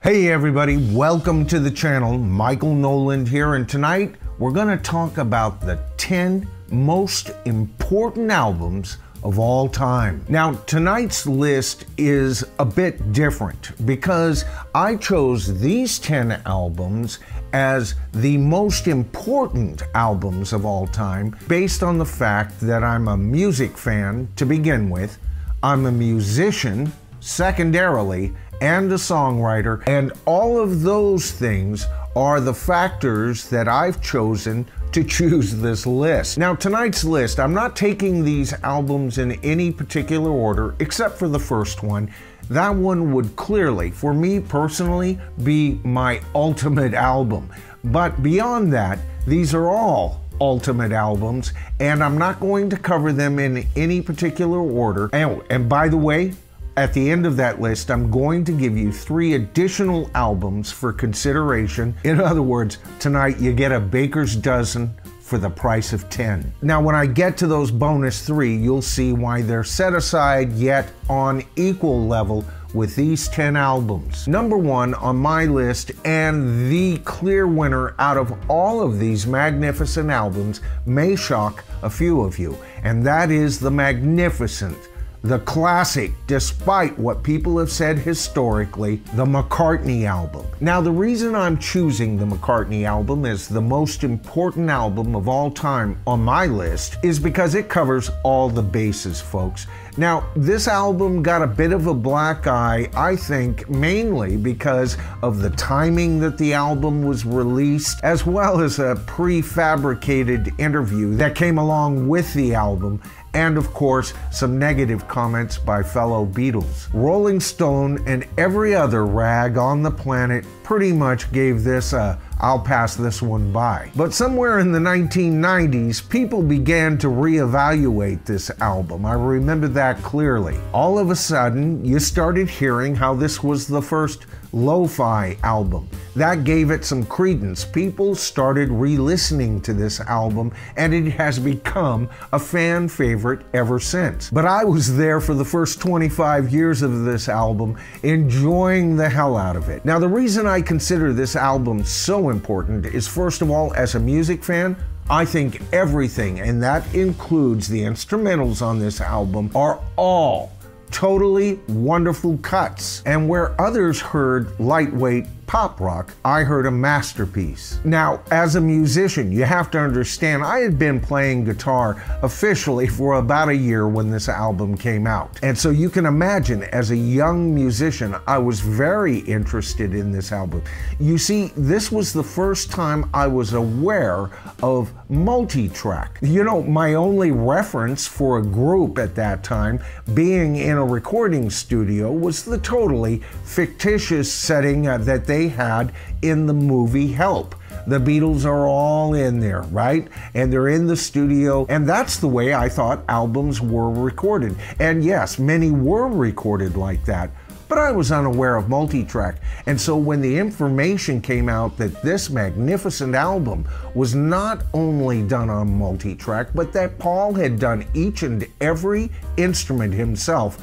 Hey everybody, welcome to the channel. Michael Noland here, and tonight we're going to talk about the 10 most important albums of all time. Now, tonight's list is a bit different because I chose these 10 albums as the most important albums of all time based on the fact that I'm a music fan to begin with, I'm a musician secondarily, and a songwriter, and all of those things are the factors that I've chosen to choose this list. Now, tonight's list, I'm not taking these albums in any particular order except for the first one. That one would clearly, for me personally, be my ultimate album. But beyond that, these are all ultimate albums, and I'm not going to cover them in any particular order. And by the way, at the end of that list, I'm going to give you 3 additional albums for consideration. In other words, tonight you get a baker's dozen for the price of 10. Now, when I get to those bonus 3, you'll see why they're set aside yet on equal level with these 10 albums. Number 1 on my list, and the clear winner out of all of these magnificent albums, may shock a few of you, and that is the magnificent, the classic, despite what people have said historically, the McCartney album. Now, the reason I'm choosing the McCartney album as the most important album of all time on my list is because it covers all the bases, folks. Now, this album got a bit of a black eye, I think, mainly because of the timing that the album was released, as well as a prefabricated interview that came along with the album, and of course, some negative comments by fellow Beatles. Rolling Stone and every other rag on the planet pretty much gave this a "I'll pass this one by." But somewhere in the 1990s, people began to reevaluate this album. I remember that clearly. All of a sudden, you started hearing how this was the first lo-fi album. That gave it some credence. People started re-listening to this album, and it has become a fan favorite ever since. But I was there for the first 25 years of this album, enjoying the hell out of it. Now, the reason I consider this album so important is, first of all, as a music fan, I think everything, and that includes the instrumentals on this album, are all totally wonderful cuts. And where others heard lightweight pop rock, I heard a masterpiece. Now, as a musician, you have to understand, I had been playing guitar officially for about a year when this album came out. And so you can imagine, as a young musician, I was very interested in this album. You see, this was the first time I was aware of multi-track. You know, my only reference for a group at that time, being in a recording studio, was the totally fictitious setting that they had in the movie Help. The Beatles are all in there, right? And they're in the studio, and that's the way I thought albums were recorded. And yes, many were recorded like that, but I was unaware of multi-track. And so when the information came out that this magnificent album was not only done on multi-track, but that Paul had done each and every instrument himself,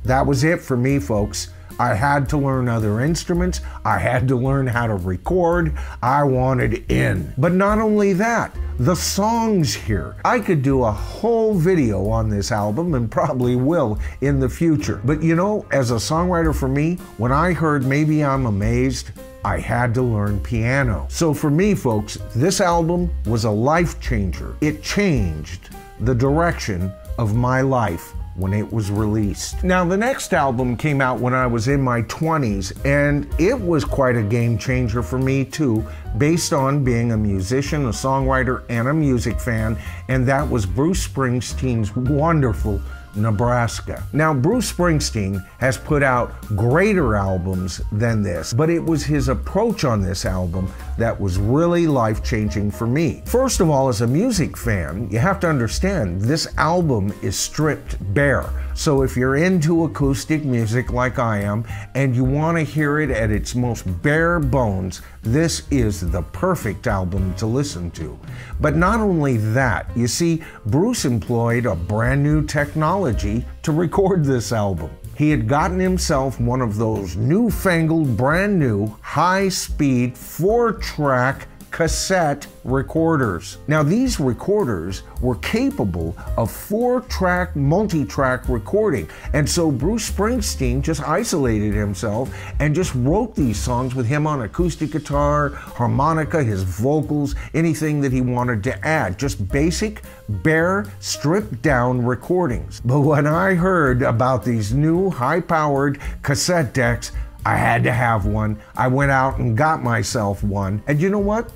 that was it for me, folks. I had to learn other instruments. I had to learn how to record. I wanted in. But not only that, the songs here. I could do a whole video on this album, and probably will in the future. But you know, as a songwriter, for me, when I heard Maybe I'm Amazed, I had to learn piano. So for me, folks, this album was a life changer. It changed the direction of my life when it was released. Now, the next album came out when I was in my 20s, and it was quite a game changer for me too, based on being a musician, a songwriter, and a music fan, and that was Bruce Springsteen's wonderful Nebraska. Now, Bruce Springsteen has put out greater albums than this, but it was his approach on this album that was really life-changing for me. First of all, as a music fan, you have to understand this album is stripped bare. So if you're into acoustic music like I am, and you want to hear it at its most bare bones, this is the perfect album to listen to. But not only that, you see, Bruce employed a brand new technology to record this album. he had gotten himself one of those newfangled, brand new, high-speed, 4-track cassette recorders. Now, these recorders were capable of 4-track, multi-track recording, and so Bruce Springsteen just isolated himself and just wrote these songs with him on acoustic guitar, harmonica, his vocals, anything that he wanted to add. Just basic, bare, stripped-down recordings. But when I heard about these new high-powered cassette decks, I had to have one. I went out and got myself one. And you know what?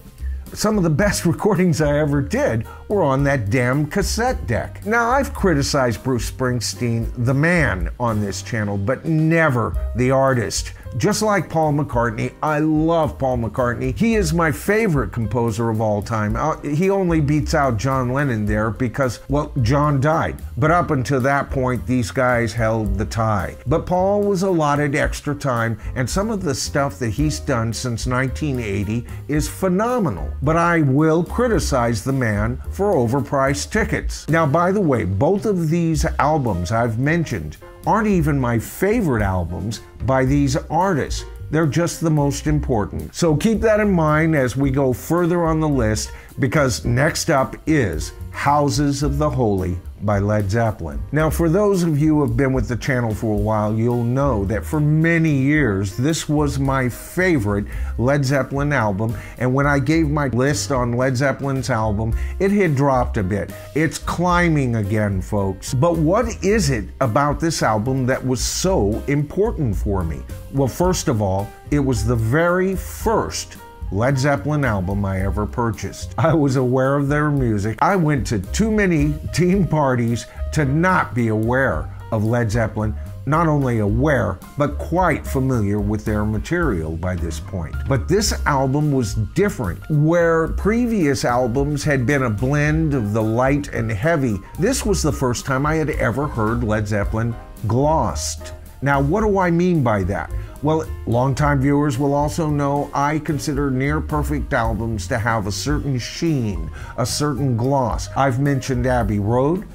Some of the best recordings I ever did were on that damn cassette deck. Now, I've criticized Bruce Springsteen, the man, on this channel, but never the artist. Just like Paul McCartney, I love Paul McCartney. He is my favorite composer of all time. He only beats out John Lennon there because, well, John died. But up until that point, these guys held the tie. But Paul was allotted extra time, and some of the stuff that he's done since 1980 is phenomenal. But I will criticize the man for overpriced tickets. Now, by the way, both of these albums I've mentioned aren't even my favorite albums by these artists. They're just the most important. So keep that in mind as we go further on the list, because next up is Houses of the Holy by Led Zeppelin. Now, for those of you who have been with the channel for a while, you'll know that for many years, this was my favorite Led Zeppelin album, and when I gave my list on Led Zeppelin's album, it had dropped a bit. It's climbing again, folks. But what is it about this album that was so important for me? Well, first of all, it was the very first Led Zeppelin album I ever purchased. I was aware of their music. I went to too many team parties to not be aware of Led Zeppelin. Not only aware, but quite familiar with their material by this point. But this album was different. Where previous albums had been a blend of the light and heavy, this was the first time I had ever heard Led Zeppelin glossed. Now, what do I mean by that? Well, longtime viewers will also know I consider near-perfect albums to have a certain sheen, a certain gloss. I've mentioned Abbey Road,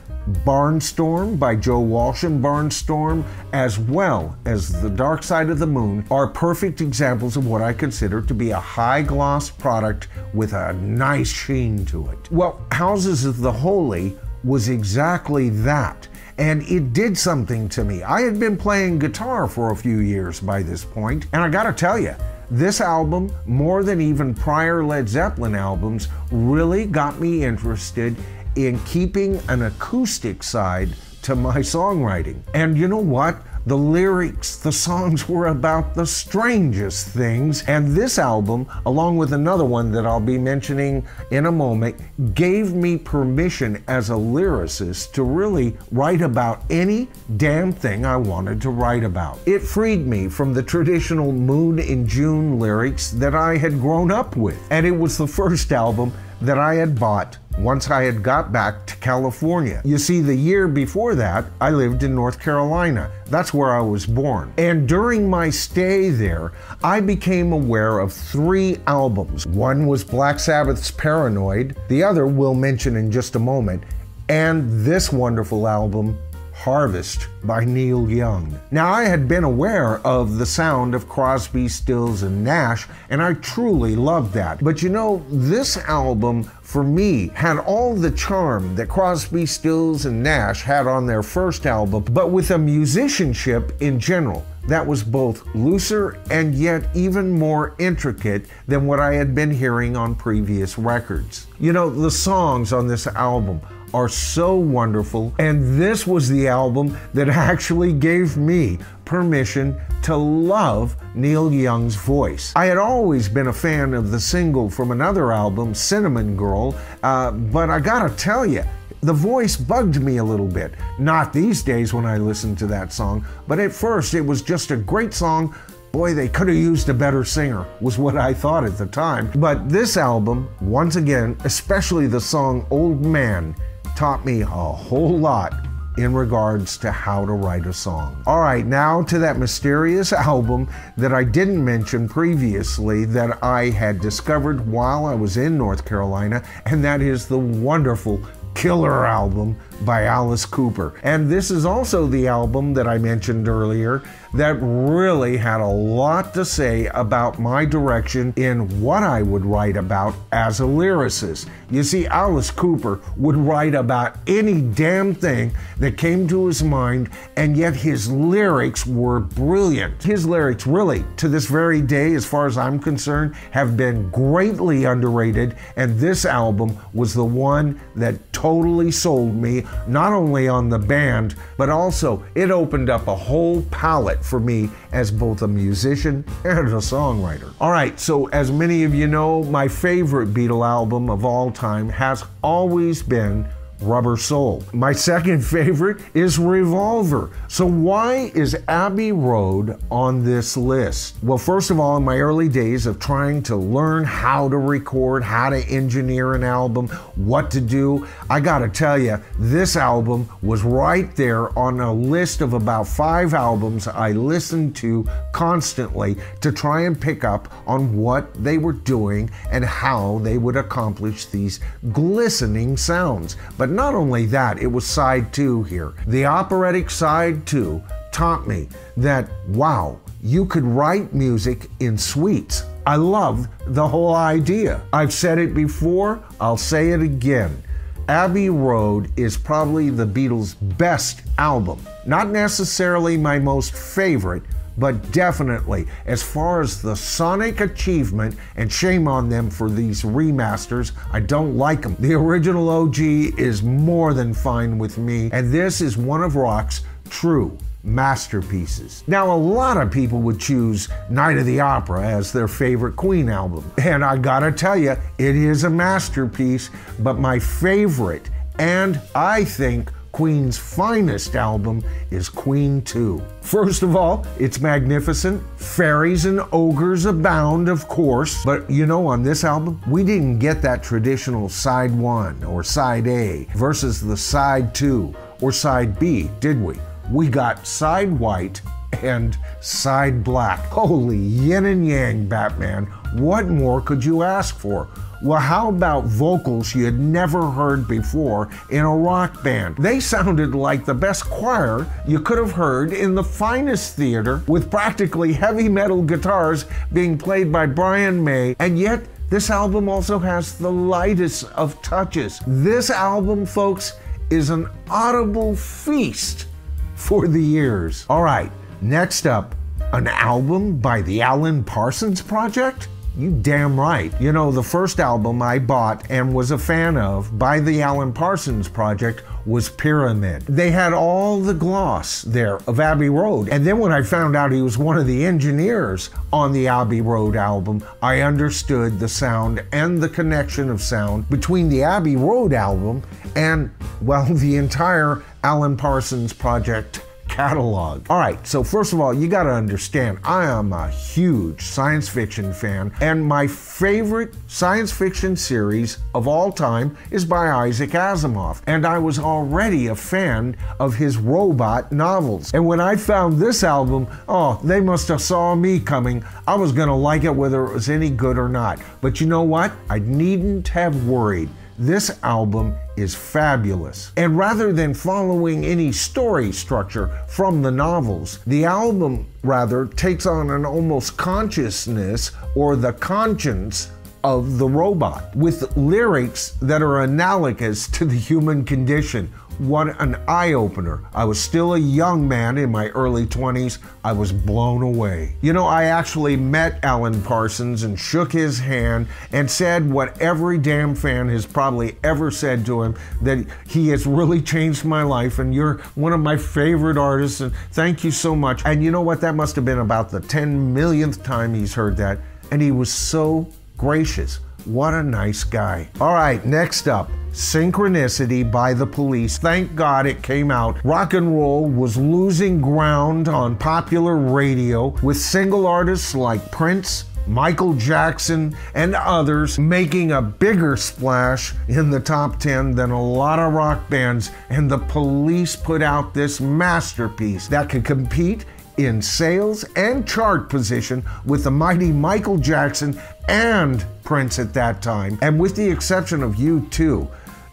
Barnstorm by Joe Walsh and Barnstorm, as well as The Dark Side of the Moon, are perfect examples of what I consider to be a high-gloss product with a nice sheen to it. Well, Houses of the Holy was exactly that. And it did something to me. I had been playing guitar for a few years by this point, and I gotta tell you, this album, more than even prior Led Zeppelin albums, really got me interested in keeping an acoustic side to my songwriting. And you know what? The lyrics, the songs were about the strangest things, and this album, along with another one that I'll be mentioning in a moment, gave me permission as a lyricist to really write about any damn thing I wanted to write about. It freed me from the traditional Moon in June lyrics that I had grown up with, and it was the first album that I had bought once I had got back to California. You see, the year before that, I lived in North Carolina. That's where I was born. And during my stay there, I became aware of 3 albums. One was Black Sabbath's Paranoid, the other we'll mention in just a moment, and this wonderful album, Harvest by Neil Young. Now, I had been aware of the sound of Crosby, Stills, and Nash, and I truly loved that. But you know, this album, for me, had all the charm that Crosby, Stills, and Nash had on their first album, but with a musicianship in general that was both looser and yet even more intricate than what I had been hearing on previous records. You know, the songs on this album are so wonderful, and this was the album that actually gave me permission to love Neil Young's voice. I had always been a fan of the single from another album, Cinnamon Girl, but I gotta tell you, the voice bugged me a little bit. Not these days when I listen to that song, but at first it was just a great song. Boy, they could have used a better singer, was what I thought at the time. But this album, once again, especially the song Old Man, taught me a whole lot in regards to how to write a song. All right, now to that mysterious album that I didn't mention previously that I had discovered while I was in North Carolina, and that is the wonderful killer album by Alice Cooper. And this is also the album that I mentioned earlier that really had a lot to say about my direction in what I would write about as a lyricist. You see, Alice Cooper would write about any damn thing that came to his mind, and yet his lyrics were brilliant. His lyrics really, to this very day, as far as I'm concerned, have been greatly underrated, and this album was the one that totally sold me, not only on the band, but also it opened up a whole palette for me as both a musician and a songwriter. All right, so as many of you know, my favorite Beatle album of all time has always been Rubber Soul. My second favorite is Revolver. So why is Abbey Road on this list? Well, first of all, in my early days of trying to learn how to record, how to engineer an album, what to do, I gotta tell you, this album was right there on a list of about 5 albums I listened to constantly to try and pick up on what they were doing and how they would accomplish these glistening sounds. But not only that, it was side 2 here. The operatic side 2 taught me that, wow, you could write music in suites. I love the whole idea. I've said it before, I'll say it again. Abbey Road is probably the Beatles' best album. Not necessarily my most favorite, but definitely, as far as the sonic achievement, and shame on them for these remasters, I don't like them. The original OG is more than fine with me, and this is one of rock's true masterpieces. Now, a lot of people would choose Night of the Opera as their favorite Queen album, and I gotta tell you, it is a masterpiece, but my favorite, and I think Queen's finest album, is Queen 2. First of all, it's magnificent. Fairies and ogres abound, of course. But you know, on this album, we didn't get that traditional side 1 or side A versus the side 2 or side B, did we? We got side white and side black. Holy yin and yang, Batman. What more could you ask for? Well, how about vocals you had never heard before in a rock band? They sounded like the best choir you could have heard in the finest theater, with practically heavy metal guitars being played by Brian May, and yet this album also has the lightest of touches. This album, folks, is an audible feast for the ears. All right, next up, an album by the Alan Parsons Project? You damn right. You know, the first album I bought and was a fan of by the Alan Parsons Project was Pyramid. They had all the gloss there of Abbey Road. And then when I found out he was one of the engineers on the Abbey Road album, I understood the sound and the connection of sound between the Abbey Road album and, well, the entire Alan Parsons Project catalog. All right, so first of all, you got to understand, I am a huge science fiction fan, and my favorite science fiction series of all time is by Isaac Asimov, and I was already a fan of his robot novels. And when I found this album, oh, they must have saw me coming. I was gonna like it whether it was any good or not. But you know what? I needn't have worried. This album is fabulous. And rather than following any story structure from the novels, the album rather takes on an almost consciousness or the conscience of the robot, with lyrics that are analogous to the human condition. What an eye-opener. I was still a young man in my early 20s. I was blown away. You know, I actually met Alan Parsons and shook his hand and said what every damn fan has probably ever said to him, that he has really changed my life and you're one of my favorite artists and thank you so much. And you know what? That must have been about the 10 millionth time he's heard that. And he was so gracious. What a nice guy. All right, next up, Synchronicity by the Police. Thank God it came out. Rock and roll was losing ground on popular radio, with single artists like Prince, Michael Jackson, and others making a bigger splash in the top 10 than a lot of rock bands, and the Police put out this masterpiece that could compete in sales and chart position with the mighty Michael Jackson and Prince at that time. And with the exception of U2,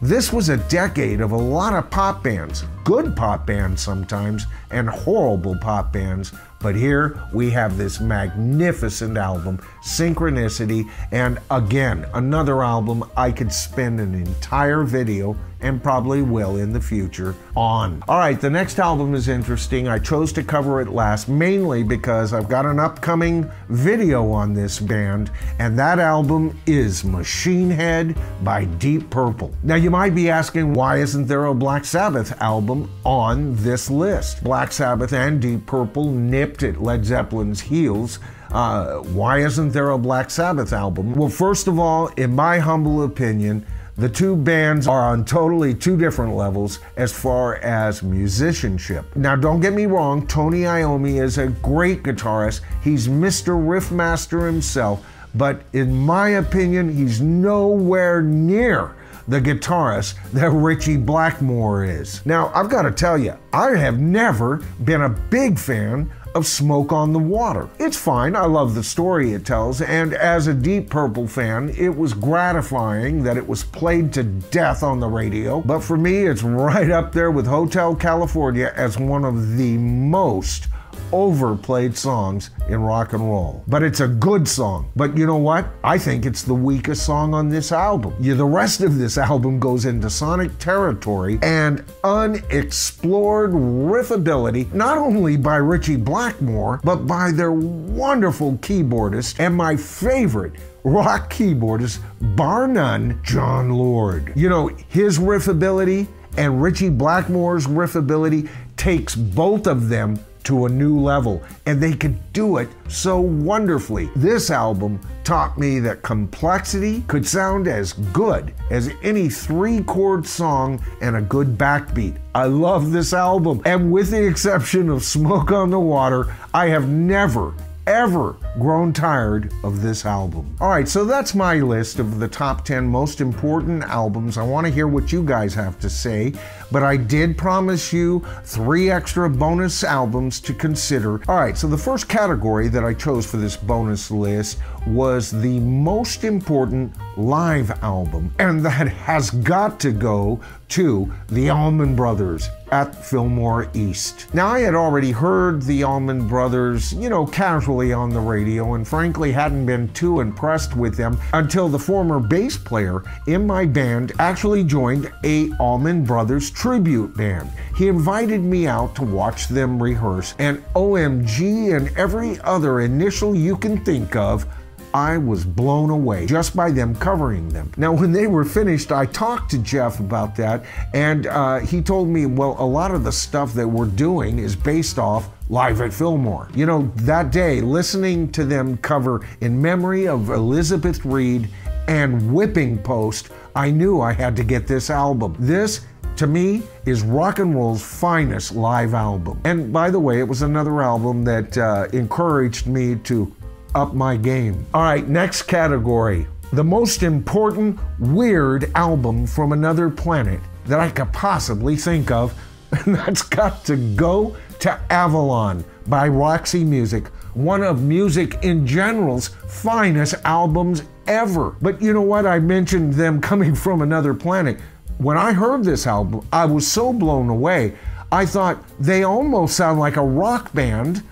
This was a decade of a lot of pop bands, good pop bands sometimes, and horrible pop bands. But here we have this magnificent album, Synchronicity, and again, another album I could spend an entire video, and probably will in the future, on. All right, the next album is interesting. I chose to cover it last, mainly because I've got an upcoming video on this band, and that album is Machine Head by Deep Purple. Now, you might be asking, why isn't there a Black Sabbath album on this list? Black Sabbath and Deep Purple nipped at Led Zeppelin's heels. Why isn't there a Black Sabbath album? Well, first of all, in my humble opinion, the two bands are on totally two different levels as far as musicianship. Now, don't get me wrong, Tony Iommi is a great guitarist. He's Mr. Riffmaster himself, but in my opinion, he's nowhere near the guitarist that Ritchie Blackmore is. Now, I've got to tell you, I have never been a big fan of Smoke on the Water. It's fine, I love the story it tells, and as a Deep Purple fan, it was gratifying that it was played to death on the radio, but for me, it's right up there with Hotel California as one of the most overplayed songs in rock and roll. But it's a good song. But you know what? I think it's the weakest song on this album. The rest of this album goes into sonic territory and unexplored riffability, not only by Ritchie Blackmore, but by their wonderful keyboardist and my favorite rock keyboardist, bar none, John Lord. You know, his riffability and Ritchie Blackmore's riffability takes both of them to a new level, and they could do it so wonderfully. This album taught me that complexity could sound as good as any 3-chord song and a good backbeat. I love this album, and with the exception of Smoke on the Water, I have never, ever grown tired of this album. All right, so that's my list of the top 10 most important albums. I want to hear what you guys have to say, but I did promise you 3 extra bonus albums to consider. All right, so the first category that I chose for this bonus list was the most important live album, and that has got to go to the Allman Brothers at Fillmore East. Now, I had already heard the Allman Brothers, you know, casually on the radio, and frankly hadn't been too impressed with them until the former bass player in my band actually joined a Allman Brothers tribute band. He invited me out to watch them rehearse, and OMG and every other initial you can think of, I was blown away just by them covering them. Now, when they were finished, I talked to Jeff about that, and he told me, well, a lot of the stuff that we're doing is based off Live at Fillmore. You know, that day, listening to them cover In Memory of Elizabeth Reed and Whipping Post, I knew I had to get this album. This, to me, is rock and roll's finest live album. And by the way, it was another album that encouraged me to up my game. All right, next category. The most important weird album from another planet that I could possibly think of, and that's got to go to Avalon by Roxy Music, one of music in general's finest albums ever. But you know what? I mentioned them coming from another planet. When I heard this album, I was so blown away. I thought they almost sound like a rock band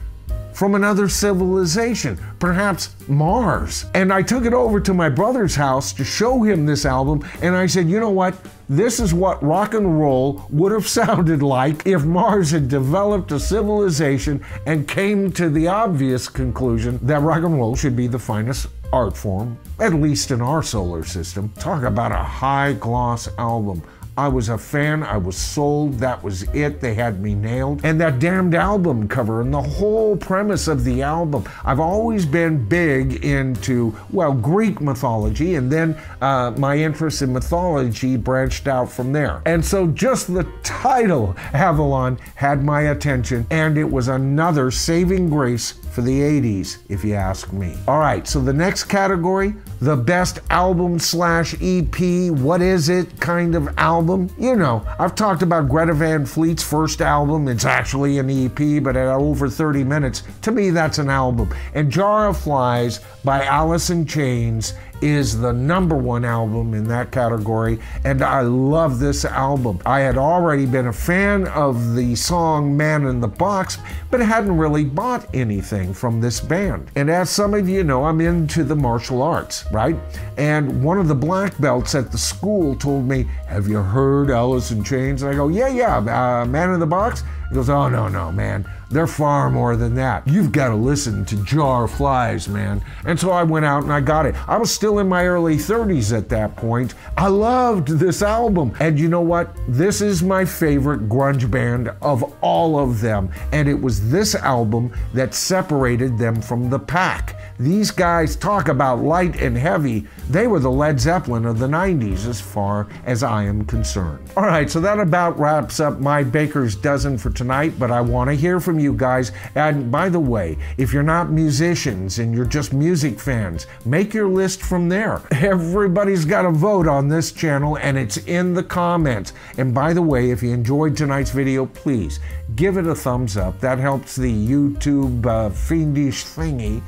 from another civilization, perhaps Mars. And I took it over to my brother's house to show him this album, and I said, you know what? This is what rock and roll would have sounded like if Mars had developed a civilization and came to the obvious conclusion that rock and roll should be the finest art form, at least in our solar system. Talk about a high-gloss album. I was a fan, I was sold, that was it, they had me nailed. And that damned album cover and the whole premise of the album. I've always been big into, well, Greek mythology, and then my interest in mythology branched out from there. And so just the title, Avalon, had my attention, and it was another saving grace for the 80s, if you ask me. All right, so the next category, the best album / EP, what is it kind of album? You know, I've talked about Greta Van Fleet's first album. It's actually an EP, but at over 30 minutes, to me, that's an album. And Jar of Flies by Alice in Chains is the #1 album in that category, and I love this album. I had already been a fan of the song Man in the Box, but hadn't really bought anything from this band. And as some of you know, I'm into the martial arts, right? And one of the black belts at the school told me, "Have you heard Alice in Chains?" And I go, yeah, Man in the Box? He goes, "Oh, no, man. They're far more than that. You've got to listen to Jar Flies, man." And so I went out and I got it. I was still in my early 30s at that point. I loved this album. And you know what? This is my favorite grunge band of all of them. And it was this album that separated them from the pack. These guys talk about light and heavy. They were the Led Zeppelin of the 90s as far as I am concerned. All right, so that about wraps up my Baker's Dozen for tonight, but I want to hear from you guys. And by the way, if you're not musicians and you're just music fans, make your list from there. Everybody's got a vote on this channel and it's in the comments. And by the way, if you enjoyed tonight's video, please give it a thumbs up. That helps the YouTube fiendish thingy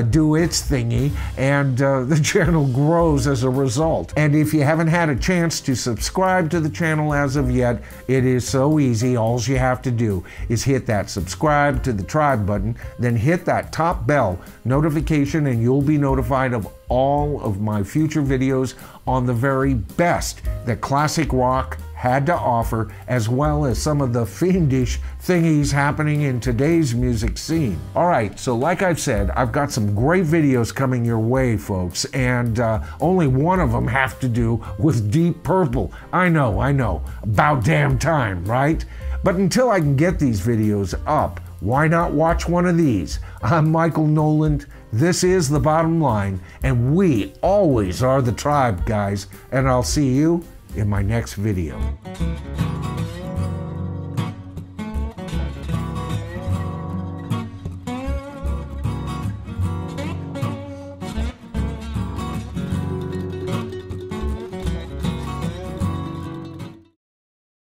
do its thingy, and the channel grows as a result. And if you haven't had a chance to subscribe to the channel as of yet, it is so easy. All you have to do is hit that subscribe to the tribe button, then hit that top bell notification, and you'll be notified of all of my future videos on the very best that classic rock had to offer, as well as some of the fiendish thingies happening in today's music scene. All right, so like I've said, I've got some great videos coming your way, folks, and only one of them have to do with Deep Purple. I know, about damn time, right? But until I can get these videos up, why not watch one of these? I'm Michael Noland. This is The Bottom Line, and we always are the tribe, guys, and I'll see you in my next video.